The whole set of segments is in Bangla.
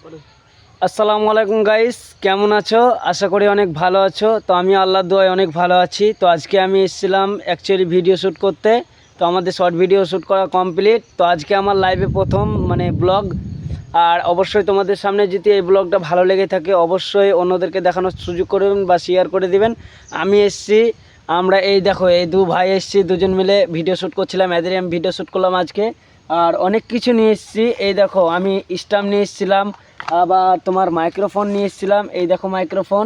আসসালামু আলাইকুম গাইস, কেমন আছো? আশা করি অনেক ভালো আছো। তো আমি আল্লাহর দোয়ায় অনেক ভালো আছি। তো আজকে আমি এসেছিলাম অ্যাকচুয়ালি ভিডিও শ্যুট করতে। তো আমাদের শর্ট ভিডিও শ্যুট করা কমপ্লিট। তো আজকে আমার লাইভে প্রথম ব্লগ। আর অবশ্যই তোমাদের সামনে যদি এই ব্লগটা ভালো লেগে থাকে অবশ্যই অন্যদেরকে দেখানোর সুযোগ করবেন বা শেয়ার করে দিবেন। আমি এসেছি, আমরা এই দেখো এই দু ভাই এসেছি, দুজন মিলে ভিডিও শ্যুট করছিলাম। এদেরই আমি ভিডিও শ্যুট করলাম আজকে। আর অনেক কিছু নিয়ে এসেছি। এই দেখো আমি স্ট্যাম্প নিয়ে এসেছিলাম, আবার তোমার মাইক্রোফোন নিয়ে এসেছিলাম। এই দেখো মাইক্রোফোন,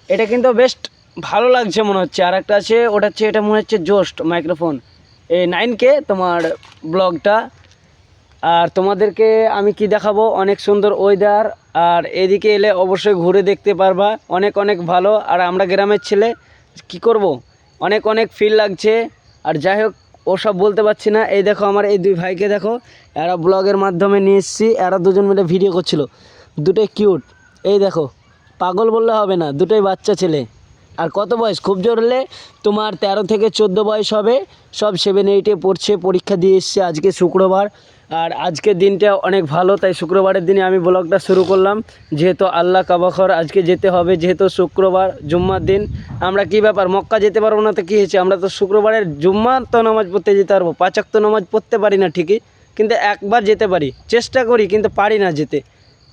এটা কিন্তু বেস্ট ভালো লাগছে মনে হচ্ছে। আর একটা আছে, ওটা হচ্ছে, এটা মনে হচ্ছে জোস্ট মাইক্রোফোন, এই 9K তোমার ব্লগটা। আর তোমাদেরকে আমি কি দেখাবো, অনেক সুন্দর ওয়েদার। আর এদিকে এলে অবশ্যই ঘুরে দেখতে পারবা, অনেক অনেক ভালো। আর আমরা গ্রামের ছেলে, কি করব, অনেক অনেক ফিল লাগছে। আর যাই হোক, ওসব বলতে পারছি না। এই দেখো আমার এই দুই ভাইকে দেখো, এরা ব্লগের মাধ্যমে নিয়ে এসেছি। এরা দুজন মিলে ভিডিও করছিল, দুটোই কিউট। এই দেখো, পাগল বললে হবে না, দুটোই বাচ্চা ছেলে। আর কত বয়স, খুব জোর হলে তোমার 13 থেকে 14 বয়স হবে। সব 7-8-এ পড়ছে, পরীক্ষা দিয়ে এসছে। আজকে শুক্রবার, আর আজকের দিনটা অনেক ভালো, তাই শুক্রবারের দিনে আমি ব্লগটা শুরু করলাম। যেহেতু আল্লাহ কাবাখর আজকে যেতে হবে, যেহেতু শুক্রবার জুম্মার দিন। আমরা কি ব্যাপার, মক্কা যেতে পারবো না তো কী হয়েছে? আমরা তো শুক্রবারের জুম্মার তো নামাজ পড়তে যেতে পারবো। 5 ওয়াক্ত নামাজ পড়তে পারি না ঠিকই, কিন্তু একবার যেতে পারি, চেষ্টা করি, কিন্তু পারি না যেতে।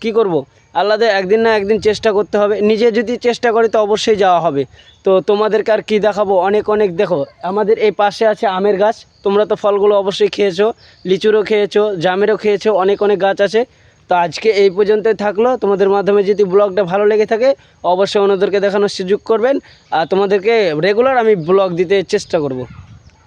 কি করব, আল্লাহদের একদিন না একদিন চেষ্টা করতে হবে। নিজে যদি চেষ্টা করি তো অবশ্যই যাওয়া হবে। তো তোমাদেরকে আর কী দেখাবো, অনেক অনেক দেখো আমাদের এই পাশে আছে আমের গাছ। তোমরা তো ফলগুলো অবশ্যই খেয়েছো, লিচুরও খেয়েছো, জামেরও খেয়েছো, অনেক অনেক গাছ আছে। তো আজকে এই পর্যন্তই থাকলো। তোমাদের মাধ্যমে যদি ব্লগটা ভালো লেগে থাকে অবশ্যই অন্যদেরকে দেখানোর সুযোগ করবেন। আর তোমাদেরকে রেগুলার আমি ব্লগ দিতে চেষ্টা করব।